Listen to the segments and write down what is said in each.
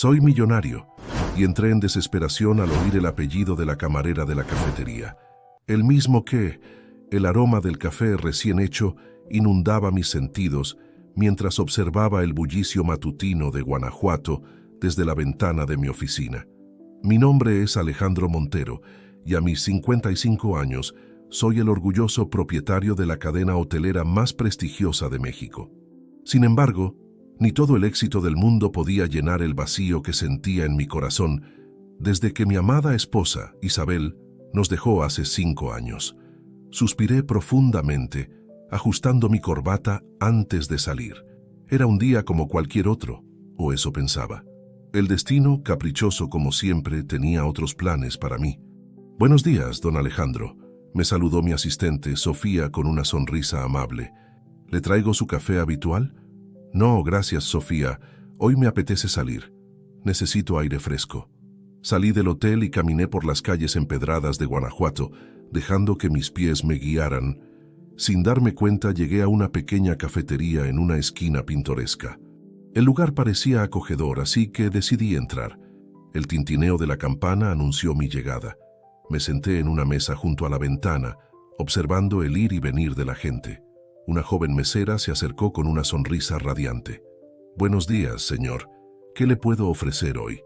Soy millonario, y entré en desesperación al oír el apellido de la camarera de la cafetería. El mismo que, el aroma del café recién hecho, inundaba mis sentidos mientras observaba el bullicio matutino de Guanajuato desde la ventana de mi oficina. Mi nombre es Alejandro Montero, y a mis 55 años soy el orgulloso propietario de la cadena hotelera más prestigiosa de México. Sin embargo, ni todo el éxito del mundo podía llenar el vacío que sentía en mi corazón desde que mi amada esposa, Isabel, nos dejó hace 5 años. Suspiré profundamente, ajustando mi corbata antes de salir. Era un día como cualquier otro, o eso pensaba. El destino, caprichoso como siempre, tenía otros planes para mí. «Buenos días, don Alejandro», me saludó mi asistente, Sofía, con una sonrisa amable. «¿Le traigo su café habitual?» «No, gracias, Sofía. Hoy me apetece salir. Necesito aire fresco». Salí del hotel y caminé por las calles empedradas de Guanajuato, dejando que mis pies me guiaran. Sin darme cuenta, llegué a una pequeña cafetería en una esquina pintoresca. El lugar parecía acogedor, así que decidí entrar. El tintineo de la campana anunció mi llegada. Me senté en una mesa junto a la ventana, observando el ir y venir de la gente. Una joven mesera se acercó con una sonrisa radiante. «Buenos días, señor. ¿Qué le puedo ofrecer hoy?»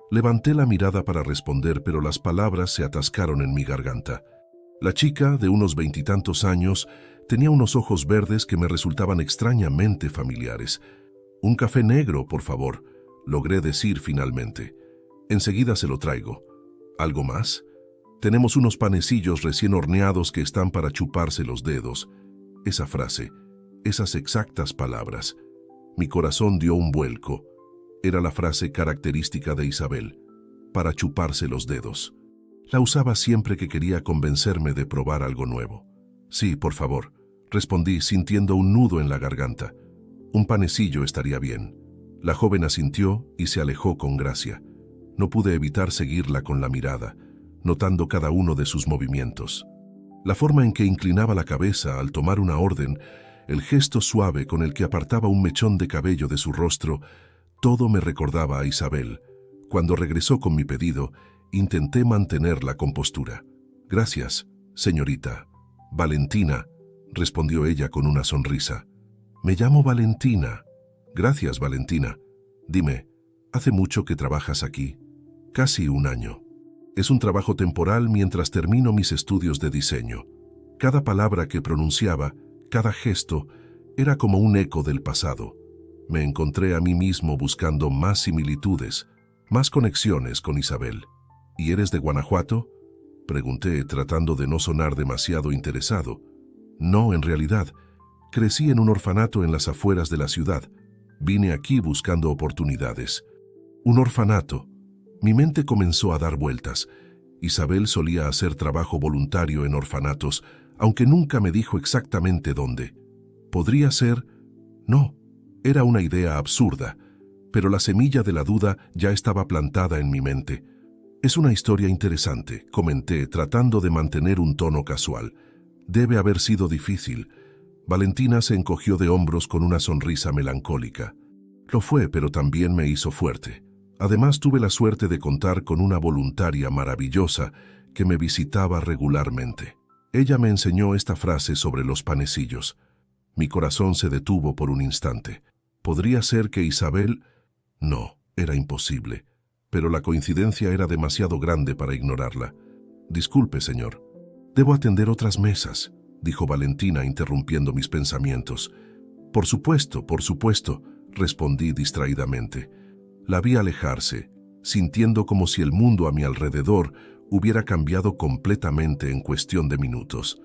Levanté la mirada para responder, pero las palabras se atascaron en mi garganta. La chica, de unos 20 y tantos años, tenía unos ojos verdes que me resultaban extrañamente familiares. «Un café negro, por favor», logré decir finalmente. «Enseguida se lo traigo». «¿Algo más?» «Tenemos unos panecillos recién horneados que están para chuparse los dedos». Esa frase, esas exactas palabras. Mi corazón dio un vuelco. Era la frase característica de Isabel, para chuparse los dedos. La usaba siempre que quería convencerme de probar algo nuevo. «Sí, por favor», respondí sintiendo un nudo en la garganta. «Un panecillo estaría bien». La joven asintió y se alejó con gracia. No pude evitar seguirla con la mirada, notando cada uno de sus movimientos. La forma en que inclinaba la cabeza al tomar una orden, el gesto suave con el que apartaba un mechón de cabello de su rostro, todo me recordaba a Isabel. Cuando regresó con mi pedido, intenté mantener la compostura. «Gracias, señorita». «Valentina», respondió ella con una sonrisa. «Me llamo Valentina». «Gracias, Valentina. Dime, ¿hace mucho que trabajas aquí?» «Casi 1 año. Es un trabajo temporal mientras termino mis estudios de diseño». Cada palabra que pronunciaba, cada gesto, era como un eco del pasado. Me encontré a mí mismo buscando más similitudes, más conexiones con Isabel. «¿Y eres de Guanajuato?», pregunté, tratando de no sonar demasiado interesado. «No, en realidad. Crecí en un orfanato en las afueras de la ciudad. Vine aquí buscando oportunidades». «Un orfanato». Mi mente comenzó a dar vueltas. Isabel solía hacer trabajo voluntario en orfanatos, aunque nunca me dijo exactamente dónde. ¿Podría ser? No, era una idea absurda, pero la semilla de la duda ya estaba plantada en mi mente. «Es una historia interesante», comenté, tratando de mantener un tono casual. «Debe haber sido difícil». Valentina se encogió de hombros con una sonrisa melancólica. «Lo fue, pero también me hizo fuerte. Además, tuve la suerte de contar con una voluntaria maravillosa que me visitaba regularmente. Ella me enseñó esta frase sobre los panecillos». Mi corazón se detuvo por un instante. ¿Podría ser que Isabel? No, era imposible. Pero la coincidencia era demasiado grande para ignorarla. «Disculpe, señor. Debo atender otras mesas», dijo Valentina, interrumpiendo mis pensamientos. Por supuesto», respondí distraídamente. La vi alejarse, sintiendo como si el mundo a mi alrededor hubiera cambiado completamente en cuestión de minutos.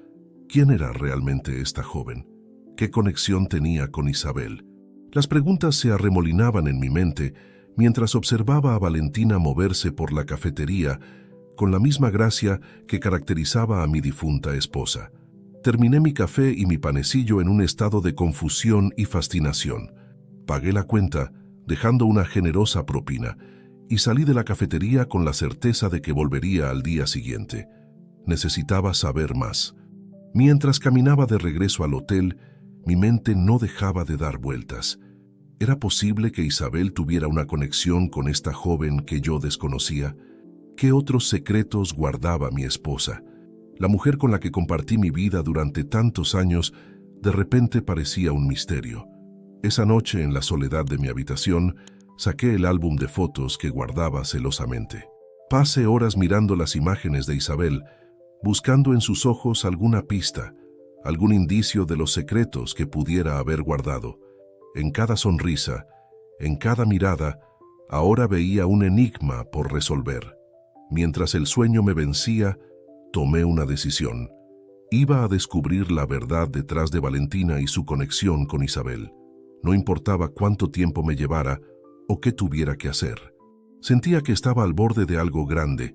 ¿Quién era realmente esta joven? ¿Qué conexión tenía con Isabel? Las preguntas se arremolinaban en mi mente mientras observaba a Valentina moverse por la cafetería con la misma gracia que caracterizaba a mi difunta esposa. Terminé mi café y mi panecillo en un estado de confusión y fascinación. Pagué la cuenta, dejando una generosa propina, y salí de la cafetería con la certeza de que volvería al día siguiente. Necesitaba saber más. Mientras caminaba de regreso al hotel, mi mente no dejaba de dar vueltas. ¿Era posible que Isabel tuviera una conexión con esta joven que yo desconocía? ¿Qué otros secretos guardaba mi esposa? La mujer con la que compartí mi vida durante tantos años de repente parecía un misterio. Esa noche, en la soledad de mi habitación, saqué el álbum de fotos que guardaba celosamente. Pasé horas mirando las imágenes de Isabel, buscando en sus ojos alguna pista, algún indicio de los secretos que pudiera haber guardado. En cada sonrisa, en cada mirada, ahora veía un enigma por resolver. Mientras el sueño me vencía, tomé una decisión. Iba a descubrir la verdad detrás de Valentina y su conexión con Isabel. No importaba cuánto tiempo me llevara o qué tuviera que hacer. Sentía que estaba al borde de algo grande,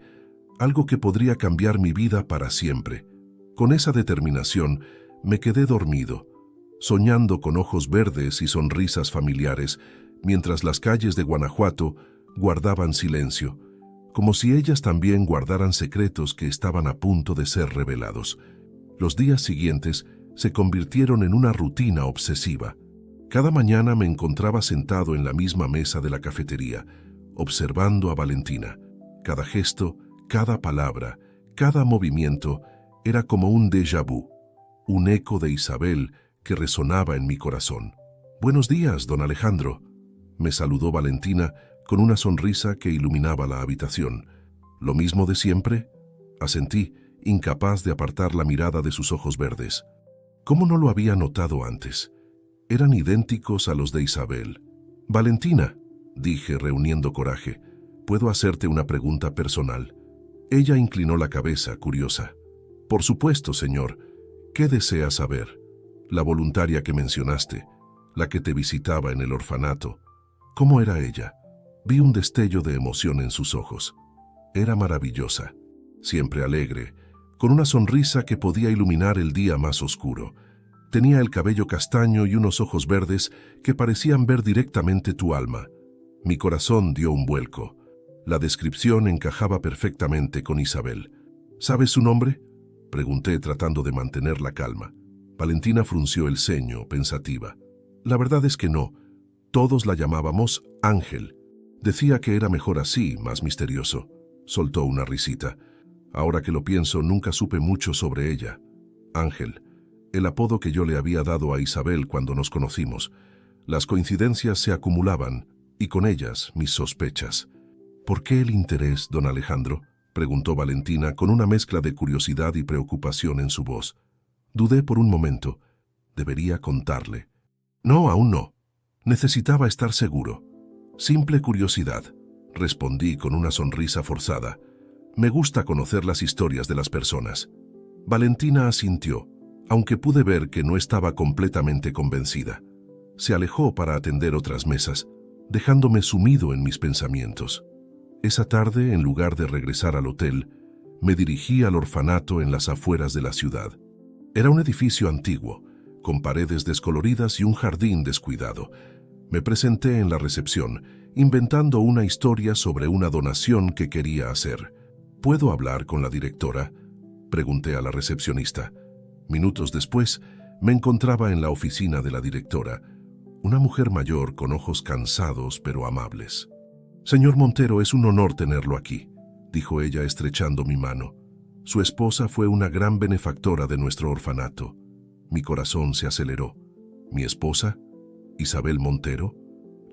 algo que podría cambiar mi vida para siempre. Con esa determinación, me quedé dormido, soñando con ojos verdes y sonrisas familiares, mientras las calles de Guanajuato guardaban silencio, como si ellas también guardaran secretos que estaban a punto de ser revelados. Los días siguientes se convirtieron en una rutina obsesiva. Cada mañana me encontraba sentado en la misma mesa de la cafetería, observando a Valentina. Cada gesto, cada palabra, cada movimiento era como un déjà vu, un eco de Isabel que resonaba en mi corazón. «Buenos días, don Alejandro», me saludó Valentina con una sonrisa que iluminaba la habitación. «¿Lo mismo de siempre?», asentí, incapaz de apartar la mirada de sus ojos verdes. ¿Cómo no lo había notado antes? Eran idénticos a los de Isabel. «Valentina», dije reuniendo coraje, «¿puedo hacerte una pregunta personal?». Ella inclinó la cabeza, curiosa. «Por supuesto, señor. ¿Qué desea saber?». «La voluntaria que mencionaste, la que te visitaba en el orfanato. ¿Cómo era ella?». Vi un destello de emoción en sus ojos. Era maravillosa, siempre alegre, con una sonrisa que podía iluminar el día más oscuro. Tenía el cabello castaño y unos ojos verdes que parecían ver directamente tu alma. Mi corazón dio un vuelco. La descripción encajaba perfectamente con Isabel. «¿Sabes su nombre?», pregunté tratando de mantener la calma. Valentina frunció el ceño, pensativa. «La verdad es que no. Todos la llamábamos Ángel. Decía que era mejor así, más misterioso». Soltó una risita. «Ahora que lo pienso, nunca supe mucho sobre ella. Ángel, el apodo que yo le había dado a Isabel cuando nos conocimos. Las coincidencias se acumulaban, y con ellas mis sospechas». «¿Por qué el interés, don Alejandro?», preguntó Valentina con una mezcla de curiosidad y preocupación en su voz. Dudé por un momento. Debería contarle. «No, aún no. Necesitaba estar seguro. Simple curiosidad», respondí con una sonrisa forzada. «Me gusta conocer las historias de las personas». Valentina asintió, aunque pude ver que no estaba completamente convencida. Se alejó para atender otras mesas, dejándome sumido en mis pensamientos. Esa tarde, en lugar de regresar al hotel, me dirigí al orfanato en las afueras de la ciudad. Era un edificio antiguo, con paredes descoloridas y un jardín descuidado. Me presenté en la recepción, inventando una historia sobre una donación que quería hacer. «¿Puedo hablar con la directora?», pregunté a la recepcionista. Minutos después, me encontraba en la oficina de la directora, una mujer mayor con ojos cansados pero amables. «Señor Montero, es un honor tenerlo aquí», dijo ella estrechando mi mano. Su esposa fue una gran benefactora de nuestro orfanato. Mi corazón se aceleró. ¿Mi esposa? ¿Isabel Montero?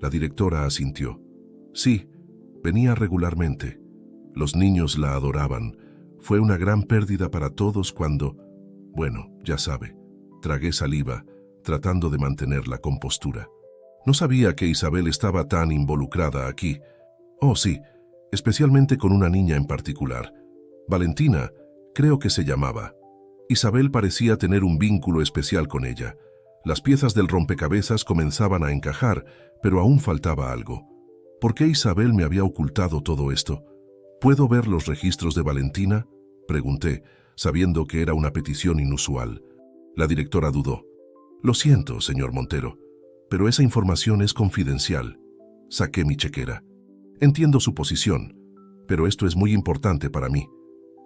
La directora asintió. «Sí, venía regularmente. Los niños la adoraban. Fue una gran pérdida para todos cuando... Bueno, ya sabe». Tragué saliva, tratando de mantener la compostura. No sabía que Isabel estaba tan involucrada aquí. «Oh, sí, especialmente con una niña en particular. Valentina, creo que se llamaba. Isabel parecía tener un vínculo especial con ella. Las piezas del rompecabezas comenzaban a encajar, pero aún faltaba algo. ¿Por qué Isabel me había ocultado todo esto? ¿Puedo ver los registros de Valentina?», pregunté, sabiendo que era una petición inusual. La directora dudó. «Lo siento, señor Montero, pero esa información es confidencial». Saqué mi chequera. «Entiendo su posición, pero esto es muy importante para mí.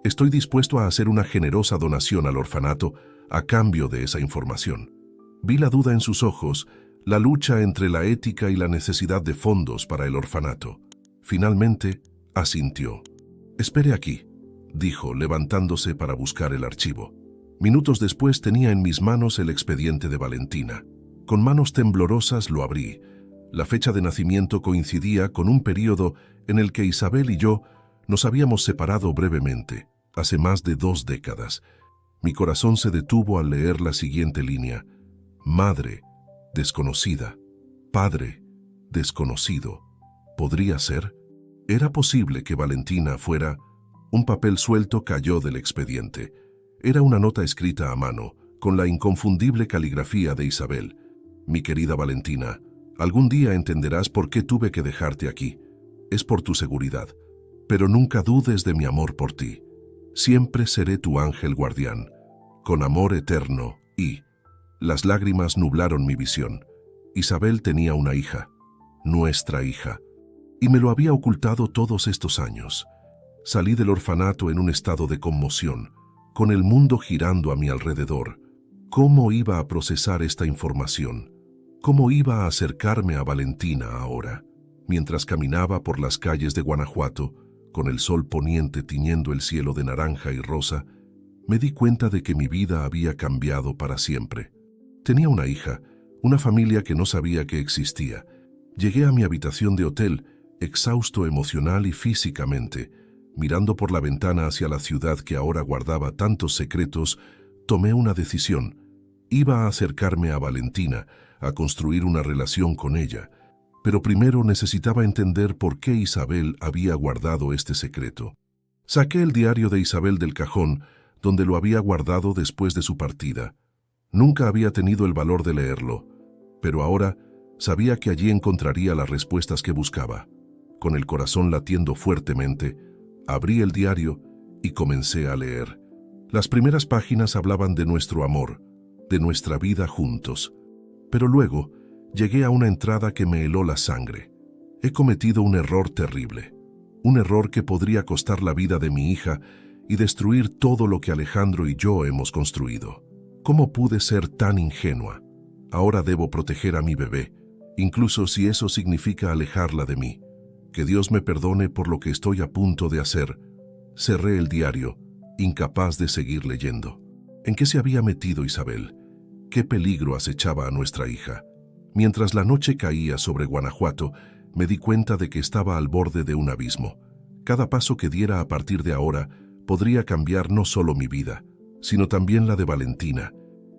Estoy dispuesto a hacer una generosa donación al orfanato a cambio de esa información». Vi la duda en sus ojos, la lucha entre la ética y la necesidad de fondos para el orfanato. Finalmente, asintió. «Espere aquí», dijo, levantándose para buscar el archivo. Minutos después tenía en mis manos el expediente de Valentina. Con manos temblorosas lo abrí. La fecha de nacimiento coincidía con un período en el que Isabel y yo nos habíamos separado brevemente, hace más de 2 décadas. Mi corazón se detuvo al leer la siguiente línea: madre, desconocida; padre, desconocido. ¿Podría ser? ¿Era posible que Valentina fuera? Un papel suelto cayó del expediente. Era una nota escrita a mano, con la inconfundible caligrafía de Isabel. Mi querida Valentina, algún día entenderás por qué tuve que dejarte aquí. Es por tu seguridad. Pero nunca dudes de mi amor por ti. Siempre seré tu ángel guardián. Con amor eterno. Y... Las lágrimas nublaron mi visión. Isabel tenía una hija. Nuestra hija. Y me lo había ocultado todos estos años. Salí del orfanato en un estado de conmoción, con el mundo girando a mi alrededor. ¿Cómo iba a procesar esta información? ¿Cómo iba a acercarme a Valentina ahora? Mientras caminaba por las calles de Guanajuato, con el sol poniente tiñendo el cielo de naranja y rosa, me di cuenta de que mi vida había cambiado para siempre. Tenía una hija, una familia que no sabía que existía. Llegué a mi habitación de hotel, exhausto emocional y físicamente. Mirando por la ventana hacia la ciudad que ahora guardaba tantos secretos, tomé una decisión. Iba a acercarme a Valentina, a construir una relación con ella. Pero primero necesitaba entender por qué Isabel había guardado este secreto. Saqué el diario de Isabel del cajón, donde lo había guardado después de su partida. Nunca había tenido el valor de leerlo, pero ahora sabía que allí encontraría las respuestas que buscaba. Con el corazón latiendo fuertemente, abrí el diario y comencé a leer. Las primeras páginas hablaban de nuestro amor, de nuestra vida juntos. Pero luego llegué a una entrada que me heló la sangre. He cometido un error terrible. Un error que podría costar la vida de mi hija y destruir todo lo que Alejandro y yo hemos construido. ¿Cómo pude ser tan ingenua? Ahora debo proteger a mi bebé, incluso si eso significa alejarla de mí. Que Dios me perdone por lo que estoy a punto de hacer. Cerré el diario, incapaz de seguir leyendo. ¿En qué se había metido Isabel? ¿Qué peligro acechaba a nuestra hija? Mientras la noche caía sobre Guanajuato, me di cuenta de que estaba al borde de un abismo. Cada paso que diera a partir de ahora podría cambiar no solo mi vida, sino también la de Valentina,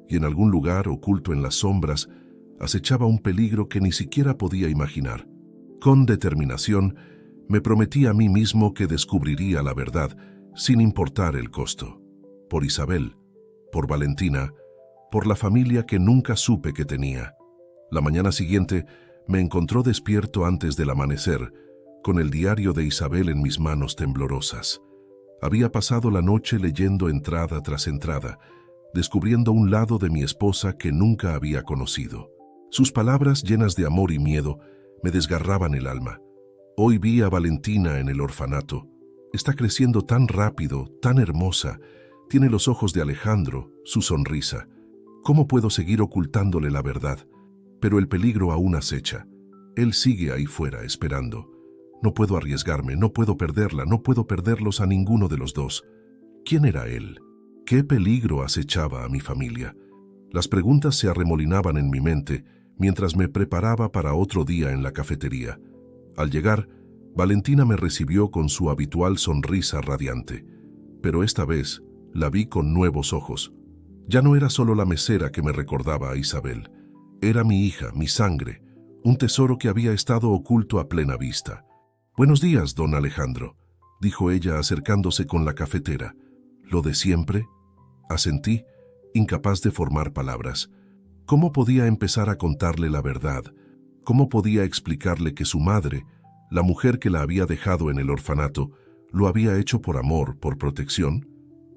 y en algún lugar oculto en las sombras acechaba un peligro que ni siquiera podía imaginar. Con determinación, me prometí a mí mismo que descubriría la verdad, sin importar el costo. Por Isabel, por Valentina, por la familia que nunca supe que tenía. La mañana siguiente me encontró despierto antes del amanecer, con el diario de Isabel en mis manos temblorosas. Había pasado la noche leyendo entrada tras entrada, descubriendo un lado de mi esposa que nunca había conocido. Sus palabras, llenas de amor y miedo, me desgarraban el alma. Hoy vi a Valentina en el orfanato. Está creciendo tan rápido, tan hermosa. Tiene los ojos de Alejandro, su sonrisa. ¿Cómo puedo seguir ocultándole la verdad? Pero el peligro aún acecha. Él sigue ahí fuera, esperando. No puedo arriesgarme, no puedo perderla, no puedo perderlos a ninguno de los dos. ¿Quién era él? ¿Qué peligro acechaba a mi familia? Las preguntas se arremolinaban en mi mente mientras me preparaba para otro día en la cafetería. Al llegar, Valentina me recibió con su habitual sonrisa radiante. Pero esta vez la vi con nuevos ojos. Ya no era solo la mesera que me recordaba a Isabel. Era mi hija, mi sangre, un tesoro que había estado oculto a plena vista. «Buenos días, don Alejandro», dijo ella acercándose con la cafetera. «¿Lo de siempre?», asentí, incapaz de formar palabras. ¿Cómo podía empezar a contarle la verdad? ¿Cómo podía explicarle que su madre, la mujer que la había dejado en el orfanato, lo había hecho por amor, por protección?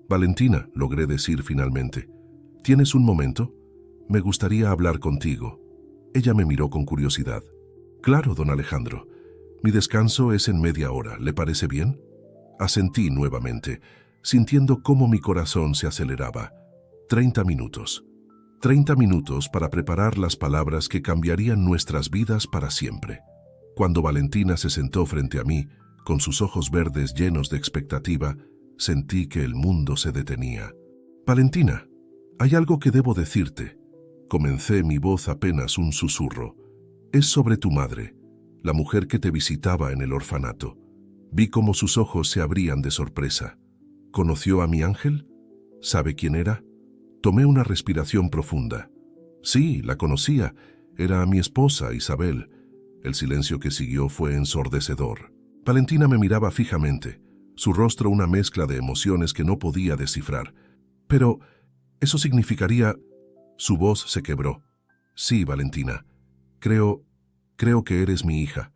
«Valentina», logré decir finalmente, «¿tienes un momento? Me gustaría hablar contigo». Ella me miró con curiosidad. «Claro, don Alejandro. Mi descanso es en media hora, ¿le parece bien?». Asentí nuevamente, sintiendo cómo mi corazón se aceleraba. 30 minutos. 30 minutos para preparar las palabras que cambiarían nuestras vidas para siempre. Cuando Valentina se sentó frente a mí, con sus ojos verdes llenos de expectativa, sentí que el mundo se detenía. «Valentina, hay algo que debo decirte». Comencé, mi voz apenas un susurro. «Es sobre tu madre, la mujer que te visitaba en el orfanato». Vi cómo sus ojos se abrían de sorpresa. «¿Conoció a mi ángel? ¿Sabe quién era?» Tomé una respiración profunda. Sí, la conocía. Era mi esposa, Isabel. El silencio que siguió fue ensordecedor. Valentina me miraba fijamente, su rostro una mezcla de emociones que no podía descifrar. «Pero, ¿eso significaría...?» Su voz se quebró. «Sí, Valentina. Creo que eres mi hija».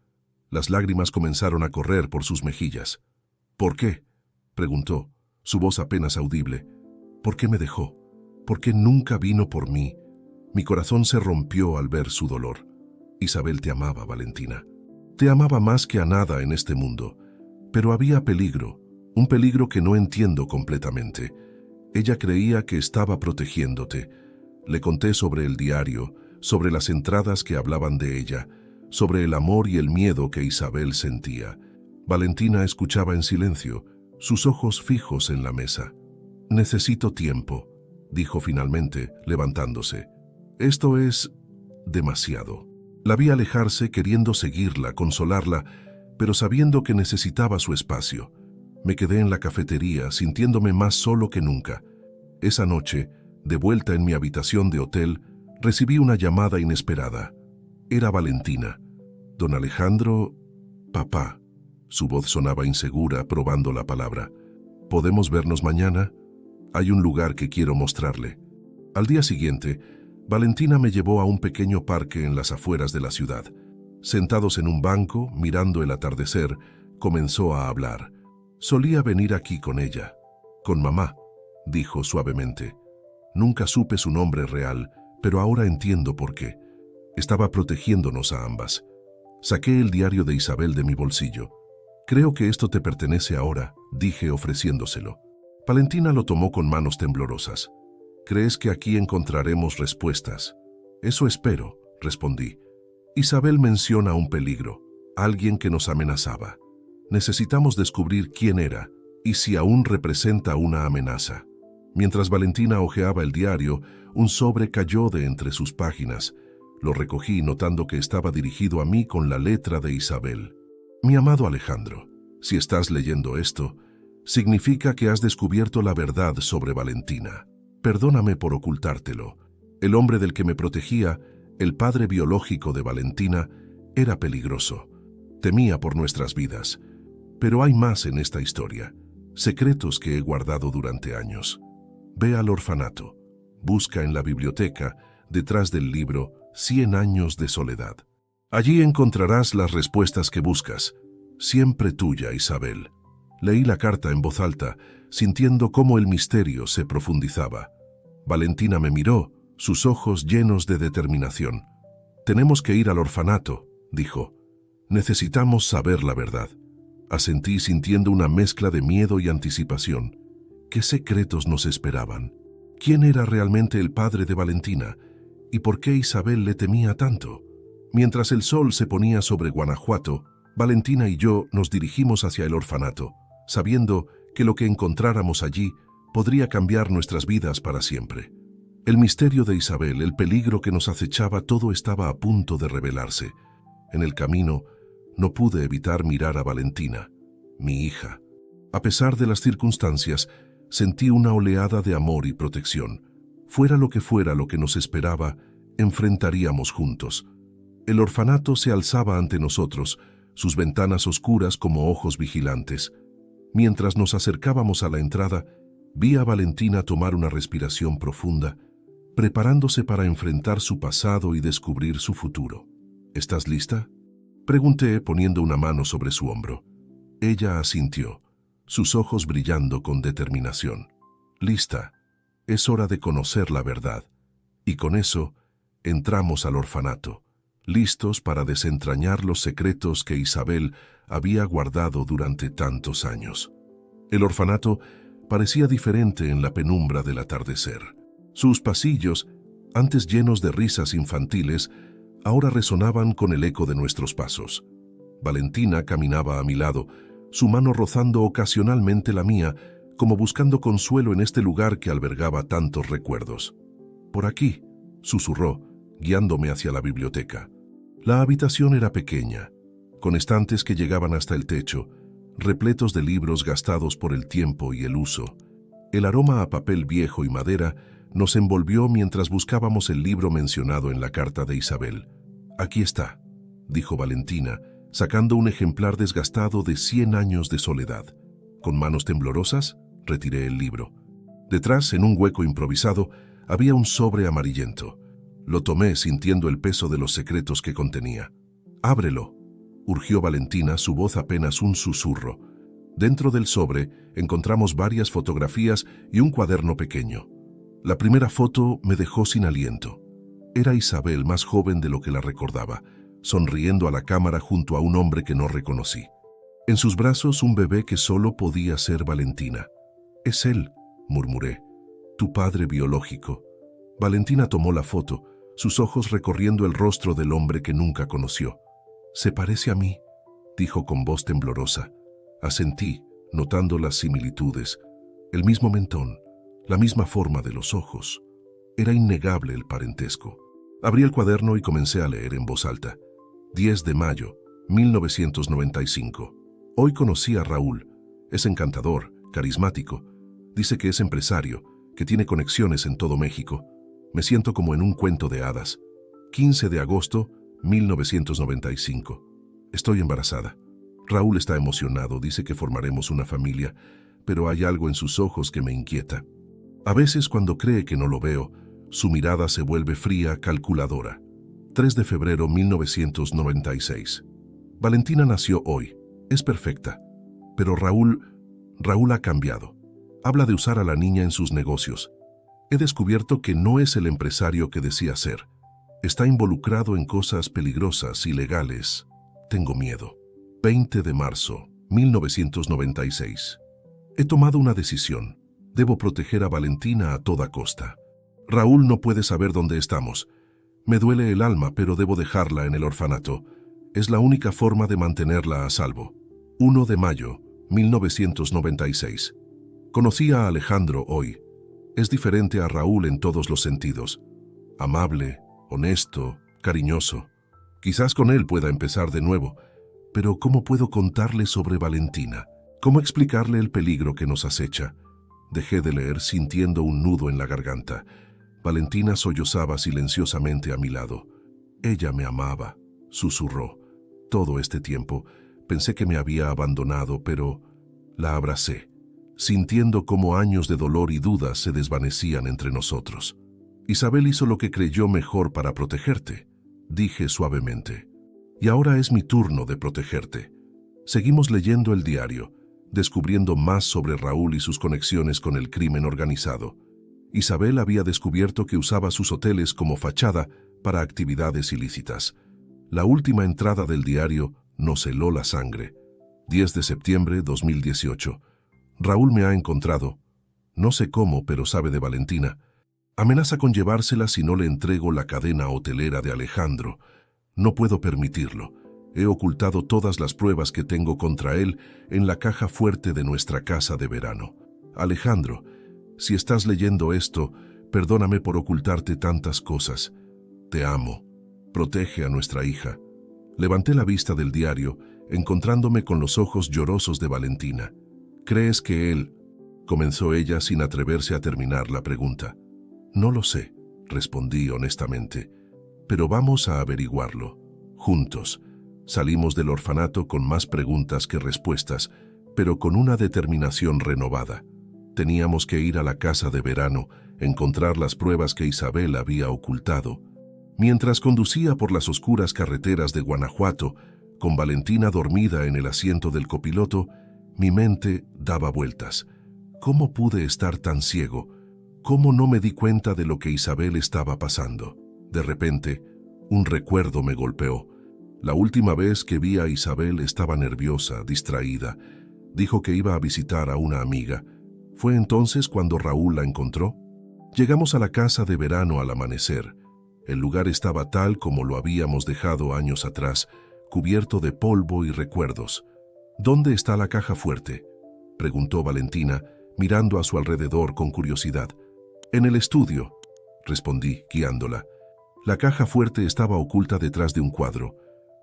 Las lágrimas comenzaron a correr por sus mejillas. «¿Por qué?», preguntó, su voz apenas audible. «¿Por qué me dejó? ¿Por qué nunca vino por mí?» Mi corazón se rompió al ver su dolor. «Isabel te amaba, Valentina. Te amaba más que a nada en este mundo. Pero había peligro, un peligro que no entiendo completamente. Ella creía que estaba protegiéndote». Le conté sobre el diario, sobre las entradas que hablaban de ella, sobre el amor y el miedo que Isabel sentía. Valentina escuchaba en silencio, sus ojos fijos en la mesa. «Necesito tiempo», dijo finalmente, levantándose. «Esto es demasiado». La vi alejarse queriendo seguirla, consolarla, pero sabiendo que necesitaba su espacio. Me quedé en la cafetería, sintiéndome más solo que nunca. Esa noche, de vuelta en mi habitación de hotel, recibí una llamada inesperada. Era Valentina. «Don Alejandro, papá». Su voz sonaba insegura, probando la palabra. «¿Podemos vernos mañana? Hay un lugar que quiero mostrarle». Al día siguiente, Valentina me llevó a un pequeño parque en las afueras de la ciudad. Sentados en un banco, mirando el atardecer, comenzó a hablar. «Solía venir aquí con ella, con mamá», dijo suavemente. «Nunca supe su nombre real, pero ahora entiendo por qué. Estaba protegiéndonos a ambas». Saqué el diario de Isabel de mi bolsillo. «Creo que esto te pertenece ahora», dije ofreciéndoselo. Valentina lo tomó con manos temblorosas. «¿Crees que aquí encontraremos respuestas?» «Eso espero», respondí. «Isabel menciona un peligro, alguien que nos amenazaba. Necesitamos descubrir quién era y si aún representa una amenaza». Mientras Valentina hojeaba el diario, un sobre cayó de entre sus páginas. Lo recogí notando que estaba dirigido a mí con la letra de Isabel. «Mi amado Alejandro, si estás leyendo esto, significa que has descubierto la verdad sobre Valentina. Perdóname por ocultártelo. El hombre del que me protegía, el padre biológico de Valentina, era peligroso. Temía por nuestras vidas. Pero hay más en esta historia, secretos que he guardado durante años. Ve al orfanato. Busca en la biblioteca, detrás del libro 100 años de soledad. Allí encontrarás las respuestas que buscas. Siempre tuya, Isabel». Leí la carta en voz alta, sintiendo cómo el misterio se profundizaba. Valentina me miró, sus ojos llenos de determinación. «Tenemos que ir al orfanato», dijo. «Necesitamos saber la verdad». Asentí sintiendo una mezcla de miedo y anticipación. ¿Qué secretos nos esperaban? ¿Quién era realmente el padre de Valentina? ¿Y por qué Isabel le temía tanto? Mientras el sol se ponía sobre Guanajuato, Valentina y yo nos dirigimos hacia el orfanato, sabiendo que lo que encontráramos allí podría cambiar nuestras vidas para siempre. El misterio de Isabel, el peligro que nos acechaba, todo estaba a punto de revelarse. En el camino, no pude evitar mirar a Valentina, mi hija. A pesar de las circunstancias, sentí una oleada de amor y protección. Fuera lo que nos esperaba, enfrentaríamos juntos. El orfanato se alzaba ante nosotros, sus ventanas oscuras como ojos vigilantes. Mientras nos acercábamos a la entrada, vi a Valentina tomar una respiración profunda, preparándose para enfrentar su pasado y descubrir su futuro. «¿Estás lista?», pregunté poniendo una mano sobre su hombro. Ella asintió, sus ojos brillando con determinación. «Lista. Es hora de conocer la verdad». Y con eso, entramos al orfanato, listos para desentrañar los secretos que Isabel había guardado durante tantos años. El orfanato parecía diferente en la penumbra del atardecer. Sus pasillos, antes llenos de risas infantiles, ahora resonaban con el eco de nuestros pasos. Valentina caminaba a mi lado, su mano rozando ocasionalmente la mía, como buscando consuelo en este lugar que albergaba tantos recuerdos. «Por aquí», susurró, guiándome hacia la biblioteca. La habitación era pequeña, con estantes que llegaban hasta el techo, repletos de libros gastados por el tiempo y el uso. El aroma a papel viejo y madera nos envolvió mientras buscábamos el libro mencionado en la carta de Isabel. «Aquí está», dijo Valentina, sacando un ejemplar desgastado de 100 años de soledad. Con manos temblorosas, retiré el libro. Detrás, en un hueco improvisado, había un sobre amarillento. Lo tomé sintiendo el peso de los secretos que contenía. «Ábrelo», urgió Valentina, su voz apenas un susurro. Dentro del sobre encontramos varias fotografías y un cuaderno pequeño. La primera foto me dejó sin aliento. Era Isabel, más joven de lo que la recordaba, sonriendo a la cámara junto a un hombre que no reconocí. En sus brazos un bebé que solo podía ser Valentina. «Es él», murmuré, «tu padre biológico». Valentina tomó la foto, sus ojos recorriendo el rostro del hombre que nunca conoció. «Se parece a mí», dijo con voz temblorosa. Asentí, notando las similitudes. El mismo mentón, la misma forma de los ojos. Era innegable el parentesco. Abrí el cuaderno y comencé a leer en voz alta. 10 de mayo, 1995. Hoy conocí a Raúl. Es encantador, carismático. Dice que es empresario, que tiene conexiones en todo México. Me siento como en un cuento de hadas. 15 de agosto, 1995. Estoy embarazada. Raúl está emocionado, dice que formaremos una familia, pero hay algo en sus ojos que me inquieta. A veces, cuando cree que no lo veo, su mirada se vuelve fría, calculadora. 3 de febrero 1996. Valentina nació hoy. Es perfecta. Pero Raúl ha cambiado. Habla de usar a la niña en sus negocios. He descubierto que no es el empresario que decía ser. Está involucrado en cosas peligrosas, ilegales. Tengo miedo. 20 de marzo, 1996. He tomado una decisión. Debo proteger a Valentina a toda costa. Raúl no puede saber dónde estamos. Me duele el alma, pero debo dejarla en el orfanato. Es la única forma de mantenerla a salvo. 1 de mayo, 1996. Conocí a Alejandro hoy. Es diferente a Raúl en todos los sentidos. Amable, honesto, cariñoso. Quizás con él pueda empezar de nuevo. Pero ¿cómo puedo contarle sobre Valentina? ¿Cómo explicarle el peligro que nos acecha? Dejé de leer sintiendo un nudo en la garganta. Valentina sollozaba silenciosamente a mi lado. Ella me amaba, susurró. Todo este tiempo pensé que me había abandonado, pero la abracé, sintiendo cómo años de dolor y dudas se desvanecían entre nosotros. Isabel hizo lo que creyó mejor para protegerte, dije suavemente. Y ahora es mi turno de protegerte. Seguimos leyendo el diario, descubriendo más sobre Raúl y sus conexiones con el crimen organizado. Isabel había descubierto que usaba sus hoteles como fachada para actividades ilícitas. La última entrada del diario nos heló la sangre. 10 de septiembre 2018. Raúl me ha encontrado. No sé cómo, pero sabe de Valentina. Amenaza con llevársela si no le entrego la cadena hotelera de Alejandro. No puedo permitirlo. He ocultado todas las pruebas que tengo contra él en la caja fuerte de nuestra casa de verano. Alejandro, si estás leyendo esto, perdóname por ocultarte tantas cosas. Te amo. Protege a nuestra hija. Levanté la vista del diario, encontrándome con los ojos llorosos de Valentina. ¿Crees que él...? Comenzó ella sin atreverse a terminar la pregunta. No lo sé, respondí honestamente. Pero vamos a averiguarlo. Juntos. Salimos del orfanato con más preguntas que respuestas, pero con una determinación renovada. Teníamos que ir a la casa de verano, encontrar las pruebas que Isabel había ocultado. Mientras conducía por las oscuras carreteras de Guanajuato, con Valentina dormida en el asiento del copiloto, mi mente daba vueltas. ¿Cómo pude estar tan ciego? ¿Cómo no me di cuenta de lo que Isabel estaba pasando? De repente, un recuerdo me golpeó. La última vez que vi a Isabel estaba nerviosa, distraída. Dijo que iba a visitar a una amiga. ¿Fue entonces cuando Raúl la encontró? Llegamos a la casa de verano al amanecer. El lugar estaba tal como lo habíamos dejado años atrás, cubierto de polvo y recuerdos. ¿Dónde está la caja fuerte?, preguntó Valentina, mirando a su alrededor con curiosidad. En el estudio, respondí, guiándola. La caja fuerte estaba oculta detrás de un cuadro.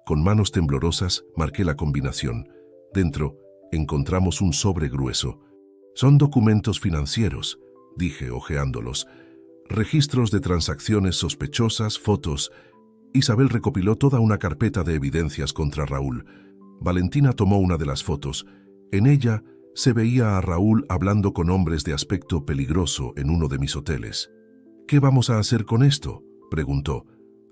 Con manos temblorosas marqué la combinación. Dentro encontramos un sobre grueso. Son documentos financieros, dije, hojeándolos. Registros de transacciones sospechosas, fotos. Isabel recopiló toda una carpeta de evidencias contra Raúl. Valentina tomó una de las fotos. En ella se veía a Raúl hablando con hombres de aspecto peligroso en uno de mis hoteles. ¿Qué vamos a hacer con esto?, preguntó.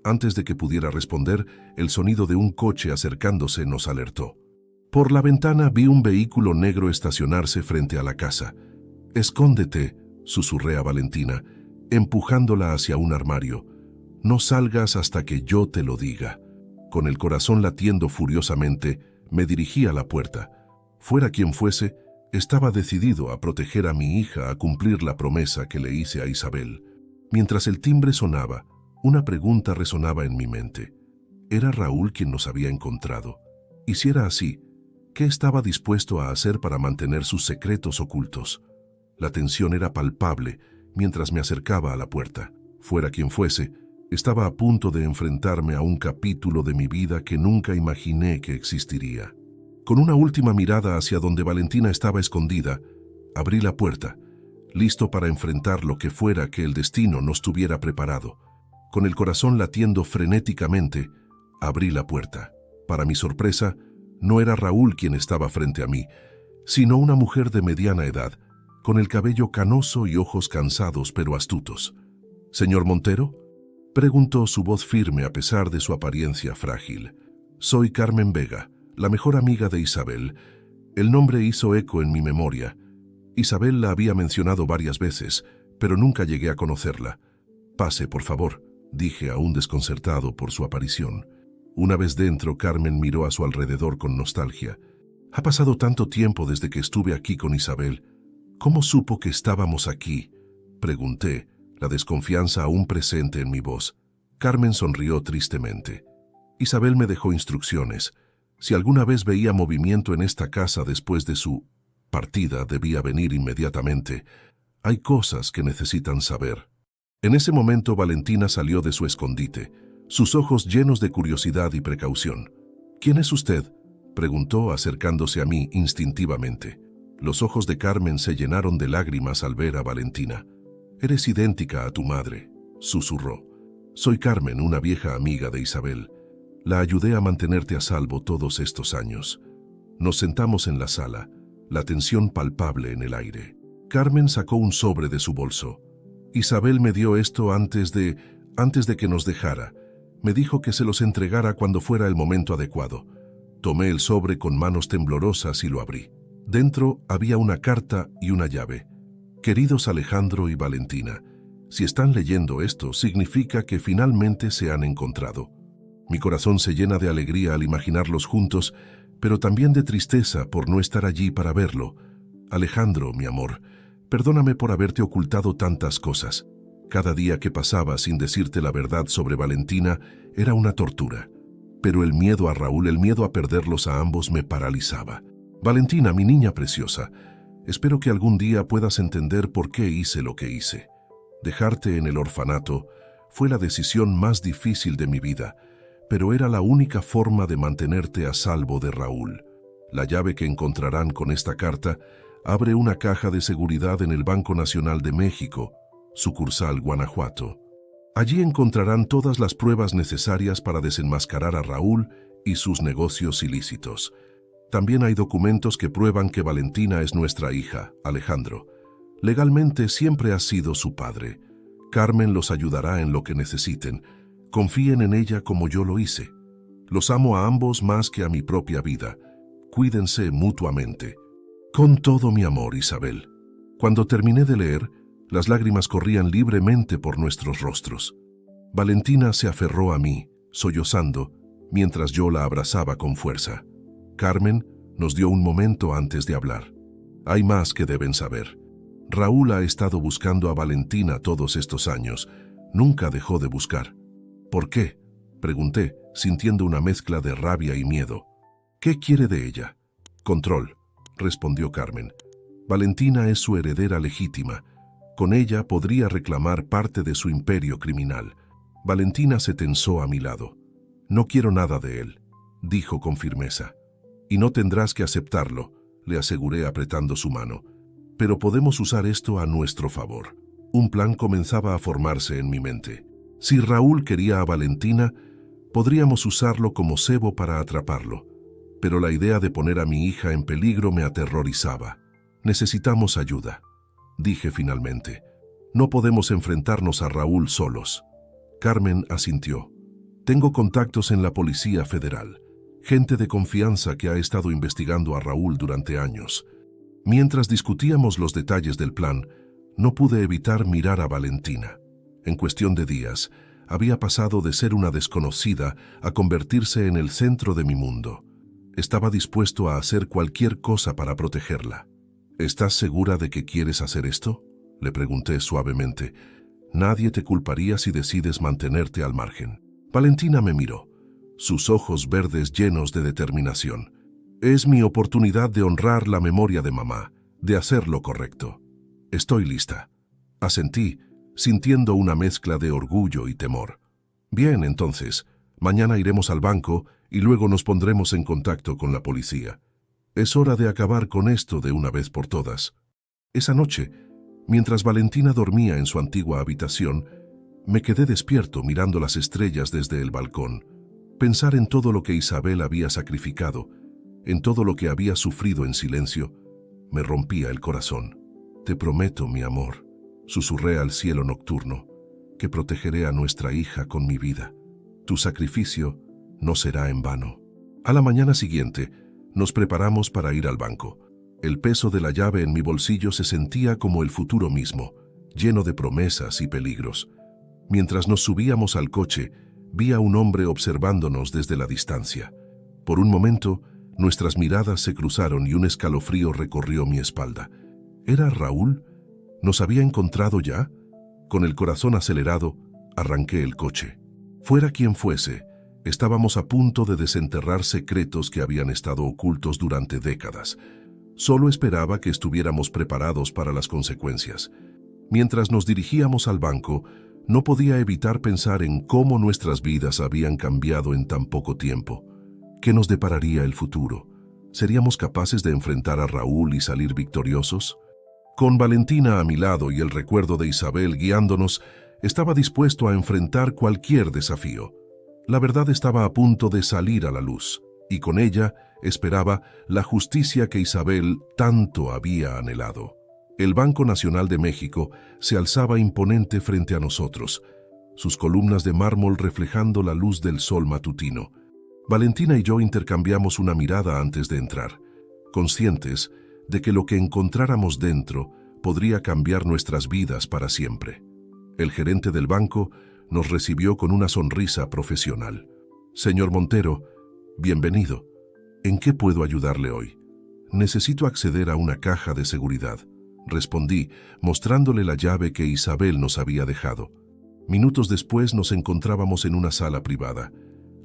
Antes de que pudiera responder, el sonido de un coche acercándose nos alertó. Por la ventana vi un vehículo negro estacionarse frente a la casa. «Escóndete», susurré a Valentina, empujándola hacia un armario. «No salgas hasta que yo te lo diga». Con el corazón latiendo furiosamente, me dirigí a la puerta. Fuera quien fuese, estaba decidido a proteger a mi hija, a cumplir la promesa que le hice a Isabel. Mientras el timbre sonaba, una pregunta resonaba en mi mente. ¿Era Raúl quien nos había encontrado? Y si era así, ¿qué estaba dispuesto a hacer para mantener sus secretos ocultos? La tensión era palpable mientras me acercaba a la puerta. Fuera quien fuese, estaba a punto de enfrentarme a un capítulo de mi vida que nunca imaginé que existiría. Con una última mirada hacia donde Valentina estaba escondida, abrí la puerta, listo para enfrentar lo que fuera que el destino nos tuviera preparado. Con el corazón latiendo frenéticamente, abrí la puerta. Para mi sorpresa, no era Raúl quien estaba frente a mí, sino una mujer de mediana edad, con el cabello canoso y ojos cansados pero astutos. «¿Señor Montero?», preguntó, su voz firme a pesar de su apariencia frágil. «Soy Carmen Vega, la mejor amiga de Isabel». El nombre hizo eco en mi memoria. Isabel la había mencionado varias veces, pero nunca llegué a conocerla. «Pase, por favor», dije, aún desconcertado por su aparición. Una vez dentro, Carmen miró a su alrededor con nostalgia. «Ha pasado tanto tiempo desde que estuve aquí con Isabel. ¿Cómo supo que estábamos aquí?», pregunté, la desconfianza aún presente en mi voz. Carmen sonrió tristemente. «Isabel me dejó instrucciones. Si alguna vez veía movimiento en esta casa después de su partida, debía venir inmediatamente. Hay cosas que necesitan saber». En ese momento Valentina salió de su escondite, sus ojos llenos de curiosidad y precaución. «¿Quién es usted?», preguntó, acercándose a mí instintivamente. Los ojos de Carmen se llenaron de lágrimas al ver a Valentina. «Eres idéntica a tu madre», susurró. «Soy Carmen, una vieja amiga de Isabel. La ayudé a mantenerte a salvo todos estos años». Nos sentamos en la sala, la tensión palpable en el aire. Carmen sacó un sobre de su bolso. «Isabel me dio esto antes de que nos dejara. Me dijo que se los entregara cuando fuera el momento adecuado». Tomé el sobre con manos temblorosas y lo abrí. Dentro había una carta y una llave. «Queridos Alejandro y Valentina, si están leyendo esto, significa que finalmente se han encontrado. Mi corazón se llena de alegría al imaginarlos juntos, pero también de tristeza por no estar allí para verlo. Alejandro, mi amor, perdóname por haberte ocultado tantas cosas. Cada día que pasaba sin decirte la verdad sobre Valentina era una tortura. Pero el miedo a Raúl, el miedo a perderlos a ambos me paralizaba. Valentina, mi niña preciosa, espero que algún día puedas entender por qué hice lo que hice. Dejarte en el orfanato fue la decisión más difícil de mi vida, pero era la única forma de mantenerte a salvo de Raúl. La llave que encontrarán con esta carta abre una caja de seguridad en el Banco Nacional de México, sucursal Guanajuato. Allí encontrarán todas las pruebas necesarias para desenmascarar a Raúl y sus negocios ilícitos. También hay documentos que prueban que Valentina es nuestra hija, Alejandro. Legalmente siempre has sido su padre. Carmen los ayudará en lo que necesiten. Confíen en ella como yo lo hice. Los amo a ambos más que a mi propia vida. Cuídense mutuamente. Con todo mi amor, Isabel». Cuando terminé de leer, las lágrimas corrían libremente por nuestros rostros. Valentina se aferró a mí, sollozando, mientras yo la abrazaba con fuerza. Carmen nos dio un momento antes de hablar. «Hay más que deben saber. Raúl ha estado buscando a Valentina todos estos años. Nunca dejó de buscar. ¿Por qué?, pregunté, sintiendo una mezcla de rabia y miedo. ¿Qué quiere de ella? Control, respondió Carmen. Valentina es su heredera legítima. Con ella podría reclamar parte de su imperio criminal. Valentina se tensó a mi lado. No quiero nada de él, dijo con firmeza. Y no tendrás que aceptarlo, le aseguré apretando su mano. Pero podemos usar esto a nuestro favor. Un plan comenzaba a formarse en mi mente. Si Raúl quería a Valentina, podríamos usarlo como cebo para atraparlo. Pero la idea de poner a mi hija en peligro me aterrorizaba. Necesitamos ayuda, dije finalmente. No podemos enfrentarnos a Raúl solos. Carmen asintió. Tengo contactos en la Policía Federal, gente de confianza que ha estado investigando a Raúl durante años. Mientras discutíamos los detalles del plan, no pude evitar mirar a Valentina. En cuestión de días, había pasado de ser una desconocida a convertirse en el centro de mi mundo. Estaba dispuesto a hacer cualquier cosa para protegerla. ¿Estás segura de que quieres hacer esto?, le pregunté suavemente. Nadie te culparía si decides mantenerte al margen. Valentina me miró, sus ojos verdes llenos de determinación. Es mi oportunidad de honrar la memoria de mamá, de hacer lo correcto. Estoy lista. Asentí, sintiendo una mezcla de orgullo y temor. Bien, entonces, mañana iremos al banco y luego nos pondremos en contacto con la policía. Es hora de acabar con esto de una vez por todas. Esa noche, mientras Valentina dormía en su antigua habitación, me quedé despierto mirando las estrellas desde el balcón. Pensar en todo lo que Isabel había sacrificado, en todo lo que había sufrido en silencio, me rompía el corazón. Te prometo, mi amor, susurré al cielo nocturno, que protegeré a nuestra hija con mi vida. Tu sacrificio no será en vano. A la mañana siguiente, nos preparamos para ir al banco. El peso de la llave en mi bolsillo se sentía como el futuro mismo, lleno de promesas y peligros. Mientras nos subíamos al coche, vi a un hombre observándonos desde la distancia. Por un momento, nuestras miradas se cruzaron y un escalofrío recorrió mi espalda. ¿Era Raúl? ¿Nos había encontrado ya? Con el corazón acelerado, arranqué el coche. Fuera quien fuese, estábamos a punto de desenterrar secretos que habían estado ocultos durante décadas. Solo esperaba que estuviéramos preparados para las consecuencias. Mientras nos dirigíamos al banco, no podía evitar pensar en cómo nuestras vidas habían cambiado en tan poco tiempo. ¿Qué nos depararía el futuro? ¿Seríamos capaces de enfrentar a Raúl y salir victoriosos? Con Valentina a mi lado y el recuerdo de Isabel guiándonos, estaba dispuesto a enfrentar cualquier desafío. La verdad estaba a punto de salir a la luz, y con ella esperaba la justicia que Isabel tanto había anhelado. El Banco Nacional de México se alzaba imponente frente a nosotros, sus columnas de mármol reflejando la luz del sol matutino. Valentina y yo intercambiamos una mirada antes de entrar, conscientes de que lo que encontráramos dentro podría cambiar nuestras vidas para siempre. El gerente del banco nos recibió con una sonrisa profesional. Señor Montero, bienvenido. ¿En qué puedo ayudarle hoy? Necesito acceder a una caja de seguridad, respondí, mostrándole la llave que Isabel nos había dejado. Minutos después nos encontrábamos en una sala privada,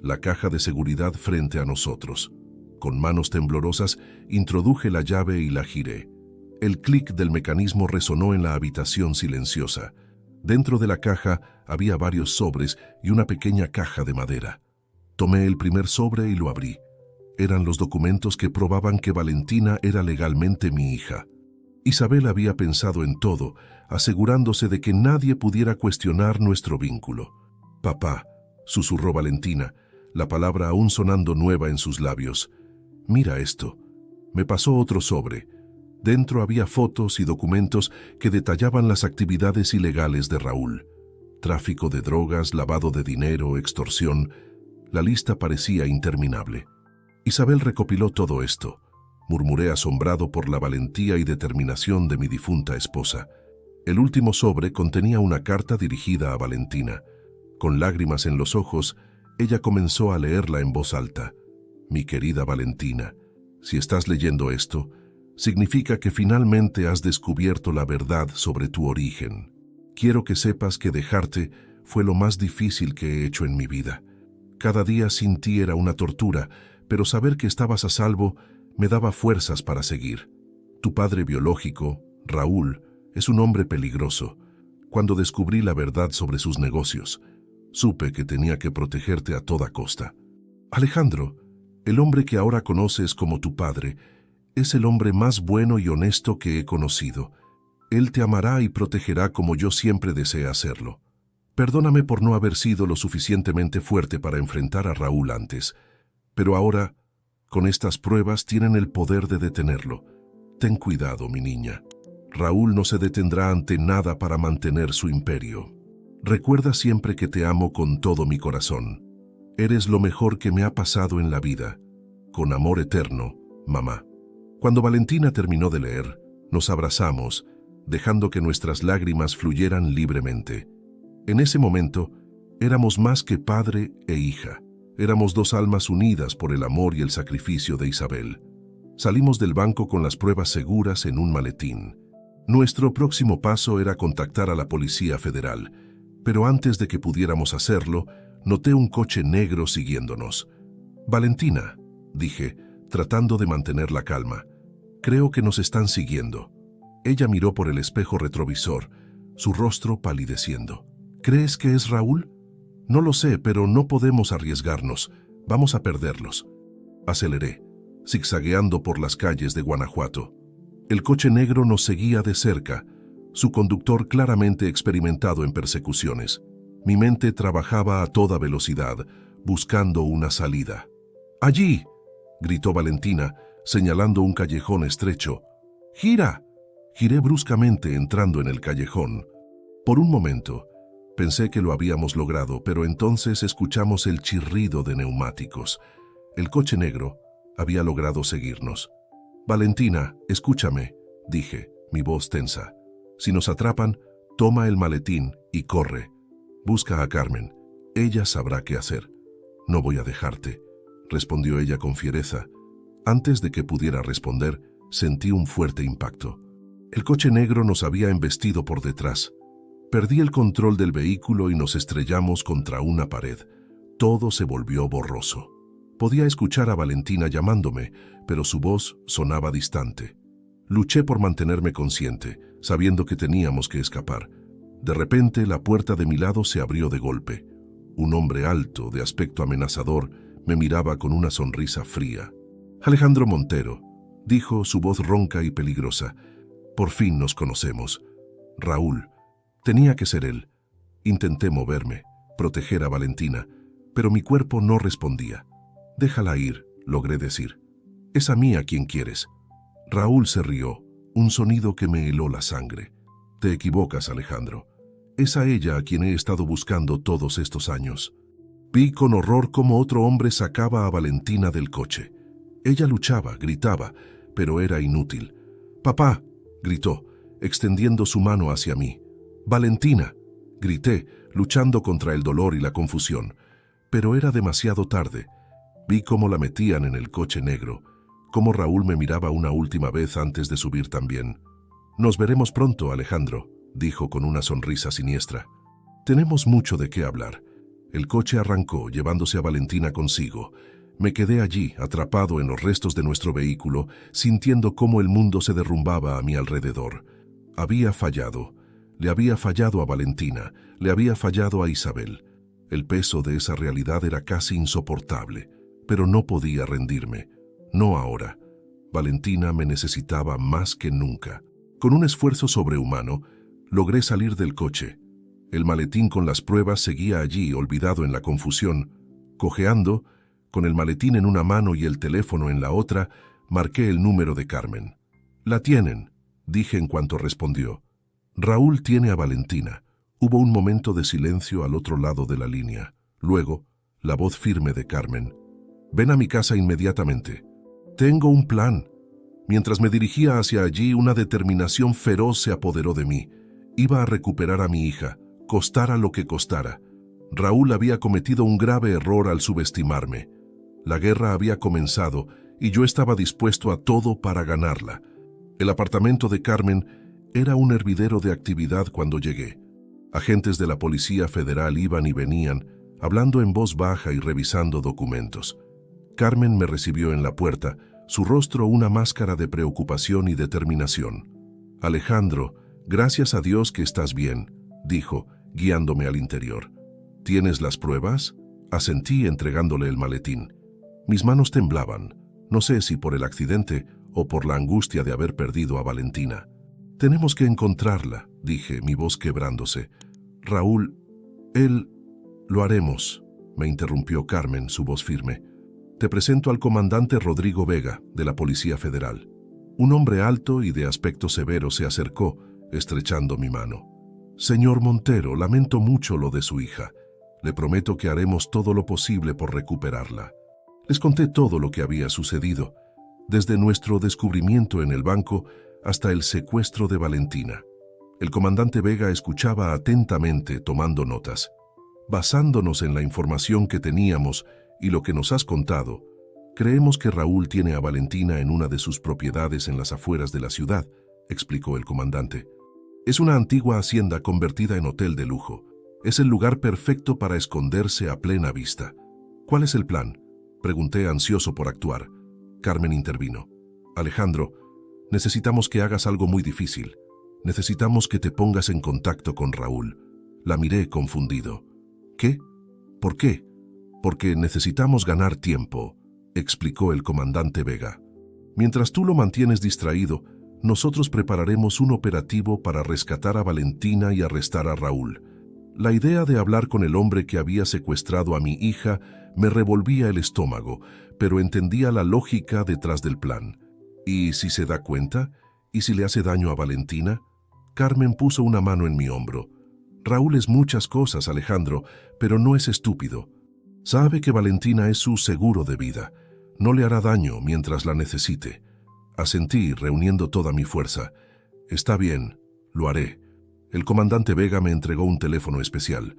la caja de seguridad frente a nosotros. Con manos temblorosas, introduje la llave y la giré. El clic del mecanismo resonó en la habitación silenciosa. Dentro de la caja había varios sobres y una pequeña caja de madera. Tomé el primer sobre y lo abrí. Eran los documentos que probaban que Valentina era legalmente mi hija. Isabel había pensado en todo, asegurándose de que nadie pudiera cuestionar nuestro vínculo. Papá, susurró Valentina, la palabra aún sonando nueva en sus labios. Mira esto. Me pasó otro sobre. Dentro había fotos y documentos que detallaban las actividades ilegales de Raúl. Tráfico de drogas, lavado de dinero, extorsión. La lista parecía interminable. Isabel recopiló todo esto. Murmuré asombrado por la valentía y determinación de mi difunta esposa. El último sobre contenía una carta dirigida a Valentina. Con lágrimas en los ojos, ella comenzó a leerla en voz alta. Mi querida Valentina, si estás leyendo esto, Significa que finalmente has descubierto la verdad sobre tu origen. Quiero que sepas que dejarte fue lo más difícil que he hecho en mi vida. Cada día sin ti era una tortura, pero saber que estabas a salvo me daba fuerzas para seguir. Tu padre biológico, Raúl, es un hombre peligroso. Cuando descubrí la verdad sobre sus negocios, supe que tenía que protegerte a toda costa. Alejandro, el hombre que ahora conoces como tu padre, es el hombre más bueno y honesto que he conocido. Él te amará y protegerá como yo siempre deseé hacerlo. Perdóname por no haber sido lo suficientemente fuerte para enfrentar a Raúl antes, pero ahora, con estas pruebas, tienen el poder de detenerlo. Ten cuidado, mi niña. Raúl no se detendrá ante nada para mantener su imperio. Recuerda siempre que te amo con todo mi corazón. Eres lo mejor que me ha pasado en la vida. Con amor eterno, mamá. Cuando Valentina terminó de leer, nos abrazamos, dejando que nuestras lágrimas fluyeran libremente. En ese momento, éramos más que padre e hija. Éramos dos almas unidas por el amor y el sacrificio de Isabel. Salimos del banco con las pruebas seguras en un maletín. Nuestro próximo paso era contactar a la Policía Federal, pero antes de que pudiéramos hacerlo, noté un coche negro siguiéndonos. «Valentina», dije, tratando de mantener la calma, «creo que nos están siguiendo». Ella miró por el espejo retrovisor, su rostro palideciendo. «¿Crees que es Raúl?» «No lo sé, pero no podemos arriesgarnos. Vamos a perderlos». Aceleré, zigzagueando por las calles de Guanajuato. El coche negro nos seguía de cerca, su conductor claramente experimentado en persecuciones. Mi mente trabajaba a toda velocidad, buscando una salida. «¡Allí!», gritó Valentina, señalando un callejón estrecho. «¡Gira!». Giré bruscamente entrando en el callejón. Por un momento, pensé que lo habíamos logrado, pero entonces escuchamos el chirrido de neumáticos. El coche negro había logrado seguirnos. «Valentina, escúchame», dije, mi voz tensa. «Si nos atrapan, toma el maletín y corre. Busca a Carmen. Ella sabrá qué hacer». «No voy a dejarte», respondió ella con fiereza. Antes de que pudiera responder, sentí un fuerte impacto. El coche negro nos había embestido por detrás. Perdí el control del vehículo y nos estrellamos contra una pared. Todo se volvió borroso. Podía escuchar a Valentina llamándome, pero su voz sonaba distante. Luché por mantenerme consciente, sabiendo que teníamos que escapar. De repente, la puerta de mi lado se abrió de golpe. Un hombre alto, de aspecto amenazador, me miraba con una sonrisa fría. «Alejandro Montero», dijo, su voz ronca y peligrosa. «Por fin nos conocemos». «Raúl». Tenía que ser él. Intenté moverme, proteger a Valentina, pero mi cuerpo no respondía. «Déjala ir», logré decir. «Es a mí a quien quieres». Raúl se rió, un sonido que me heló la sangre. «Te equivocas, Alejandro. Es a ella a quien he estado buscando todos estos años». Vi con horror cómo otro hombre sacaba a Valentina del coche. Ella luchaba, gritaba, pero era inútil. «¡Papá!», gritó, extendiendo su mano hacia mí. «¡Valentina!», grité, luchando contra el dolor y la confusión. Pero era demasiado tarde. Vi cómo la metían en el coche negro, cómo Raúl me miraba una última vez antes de subir también. «Nos veremos pronto, Alejandro», dijo con una sonrisa siniestra. «Tenemos mucho de qué hablar». El coche arrancó, llevándose a Valentina consigo. Me quedé allí, atrapado en los restos de nuestro vehículo, sintiendo cómo el mundo se derrumbaba a mi alrededor. Había fallado. Le había fallado a Valentina, le había fallado a Isabel. El peso de esa realidad era casi insoportable, pero no podía rendirme. No ahora. Valentina me necesitaba más que nunca. Con un esfuerzo sobrehumano, logré salir del coche. El maletín con las pruebas seguía allí, olvidado en la confusión. Cojeando, con el maletín en una mano y el teléfono en la otra, marqué el número de Carmen. «La tienen», dije en cuanto respondió. «Raúl tiene a Valentina». Hubo un momento de silencio al otro lado de la línea. Luego, la voz firme de Carmen. «Ven a mi casa inmediatamente». «Tengo un plan». Mientras me dirigía hacia allí, una determinación feroz se apoderó de mí. Iba a recuperar a mi hija, costara lo que costara. Raúl había cometido un grave error al subestimarme. La guerra había comenzado y yo estaba dispuesto a todo para ganarla. El apartamento de Carmen era un hervidero de actividad cuando llegué. Agentes de la Policía Federal iban y venían, hablando en voz baja y revisando documentos. Carmen me recibió en la puerta, su rostro una máscara de preocupación y determinación. «Alejandro, gracias a Dios que estás bien», dijo, guiándome al interior. «¿Tienes las pruebas?», asentí entregándole el maletín. Mis manos temblaban, no sé si por el accidente o por la angustia de haber perdido a Valentina. «Tenemos que encontrarla», dije, mi voz quebrándose. «Raúl, él... Lo haremos», me interrumpió Carmen, su voz firme. «Te presento al comandante Rodrigo Vega, de la Policía Federal». Un hombre alto y de aspecto severo se acercó, estrechando mi mano. «Señor Montero, lamento mucho lo de su hija. Le prometo que haremos todo lo posible por recuperarla». Les conté todo lo que había sucedido, desde nuestro descubrimiento en el banco hasta el secuestro de Valentina. El comandante Vega escuchaba atentamente, tomando notas. «Basándonos en la información que teníamos y lo que nos has contado, creemos que Raúl tiene a Valentina en una de sus propiedades en las afueras de la ciudad», explicó el comandante. «Es una antigua hacienda convertida en hotel de lujo. Es el lugar perfecto para esconderse a plena vista». «¿Cuál es el plan?», pregunté, ansioso por actuar. Carmen intervino. «Alejandro, necesitamos que hagas algo muy difícil. Necesitamos que te pongas en contacto con Raúl». La miré confundido. «¿Qué? ¿Por qué?». «Porque necesitamos ganar tiempo», explicó el comandante Vega. «Mientras tú lo mantienes distraído, nosotros prepararemos un operativo para rescatar a Valentina y arrestar a Raúl». La idea de hablar con el hombre que había secuestrado a mi hija me revolvía el estómago, pero entendía la lógica detrás del plan. ¿Y si se da cuenta? ¿Y si le hace daño a Valentina? Carmen puso una mano en mi hombro. «Raúl es muchas cosas, Alejandro, pero no es estúpido. Sabe que Valentina es su seguro de vida. No le hará daño mientras la necesite». Asentí, reuniendo toda mi fuerza. «Está bien, lo haré». El comandante Vega me entregó un teléfono especial.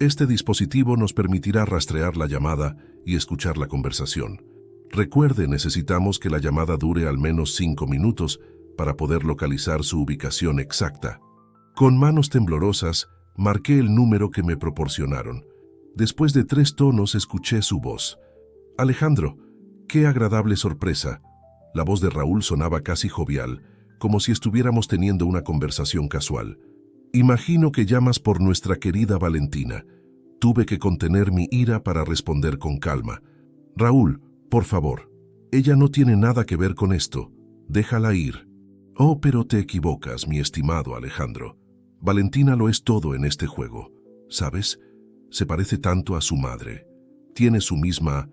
Este dispositivo nos permitirá rastrear la llamada y escuchar la conversación. Recuerde, necesitamos que la llamada dure al menos 5 minutos para poder localizar su ubicación exacta. Con manos temblorosas, marqué el número que me proporcionaron. Después de 3 tonos escuché su voz. «Alejandro, qué agradable sorpresa». La voz de Raúl sonaba casi jovial, como si estuviéramos teniendo una conversación casual. «Imagino que llamas por nuestra querida Valentina». Tuve que contener mi ira para responder con calma. «Raúl, por favor, ella no tiene nada que ver con esto. Déjala ir». «Oh, pero te equivocas, mi estimado Alejandro. Valentina lo es todo en este juego. ¿Sabes? Se parece tanto a su madre. Tiene su misma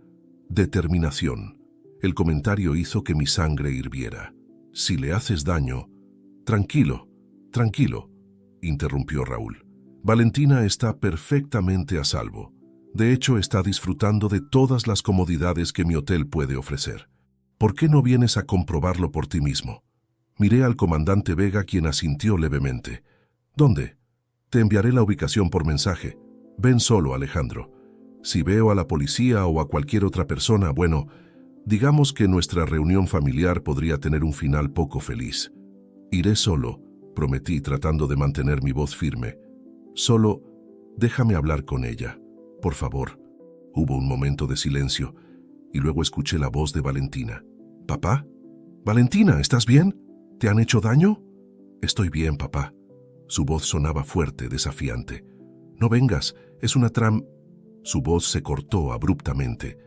determinación». El comentario hizo que mi sangre hirviera. «Si le haces daño...». «Tranquilo, tranquilo», interrumpió Raúl. «Valentina está perfectamente a salvo. De hecho, está disfrutando de todas las comodidades que mi hotel puede ofrecer. ¿Por qué no vienes a comprobarlo por ti mismo?». Miré al comandante Vega, quien asintió levemente. «¿Dónde?». «Te enviaré la ubicación por mensaje. Ven solo, Alejandro. Si veo a la policía o a cualquier otra persona, bueno, digamos que nuestra reunión familiar podría tener un final poco feliz». «Iré solo», prometí, tratando de mantener mi voz firme. «Solo déjame hablar con ella, por favor». Hubo un momento de silencio y luego escuché la voz de Valentina. «¿Papá? Valentina, ¿estás bien? ¿Te han hecho daño?». «Estoy bien, papá». Su voz sonaba fuerte, desafiante. «No vengas, es una tram...». Su voz se cortó abruptamente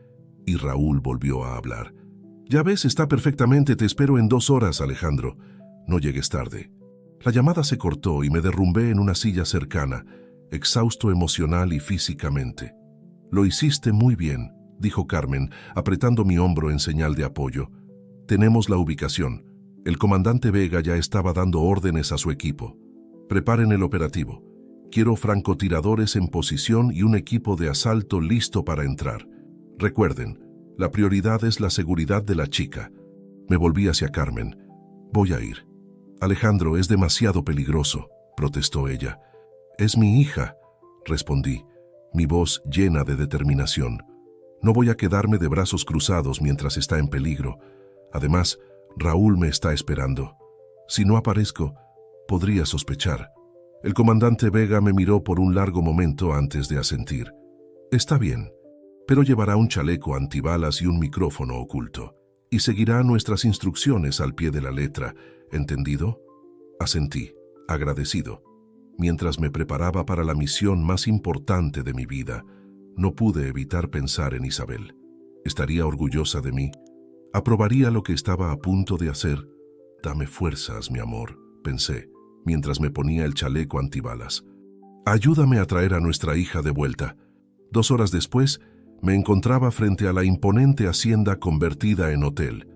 y Raúl volvió a hablar. «Ya ves, está perfectamente, te espero en 2 horas, Alejandro. No llegues tarde». La llamada se cortó y me derrumbé en una silla cercana, exhausto emocional y físicamente. «Lo hiciste muy bien», dijo Carmen, apretando mi hombro en señal de apoyo. «Tenemos la ubicación. El comandante Vega ya estaba dando órdenes a su equipo. Preparen el operativo. Quiero francotiradores en posición y un equipo de asalto listo para entrar. Recuerden, la prioridad es la seguridad de la chica». Me volví hacia Carmen. «Voy a ir». «Alejandro, es demasiado peligroso», protestó ella. «Es mi hija», respondí, mi voz llena de determinación. «No voy a quedarme de brazos cruzados mientras está en peligro. Además, Raúl me está esperando». Si no aparezco, podría sospechar. El comandante Vega me miró por un largo momento antes de asentir. Está bien, pero llevará un chaleco antibalas y un micrófono oculto. Y seguirá nuestras instrucciones al pie de la letra. ¿Entendido? Asentí, agradecido. Mientras me preparaba para la misión más importante de mi vida, no pude evitar pensar en Isabel. ¿Estaría orgullosa de mí? ¿Aprobaría lo que estaba a punto de hacer? Dame fuerzas, mi amor, pensé, mientras me ponía el chaleco antibalas. Ayúdame a traer a nuestra hija de vuelta. 2 horas después, me encontraba frente a la imponente hacienda convertida en hotel.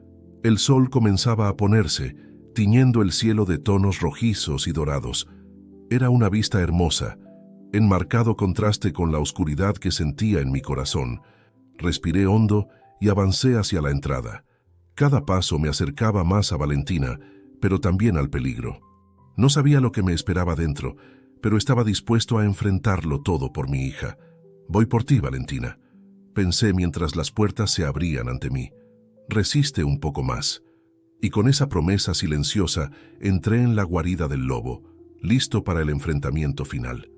El sol comenzaba a ponerse, tiñendo el cielo de tonos rojizos y dorados. Era una vista hermosa, en marcado contraste con la oscuridad que sentía en mi corazón. Respiré hondo y avancé hacia la entrada. Cada paso me acercaba más a Valentina, pero también al peligro. No sabía lo que me esperaba dentro, pero estaba dispuesto a enfrentarlo todo por mi hija. Voy por ti, Valentina, pensé mientras las puertas se abrían ante mí. Resiste un poco más. Y con esa promesa silenciosa entré en la guarida del lobo, listo para el enfrentamiento final.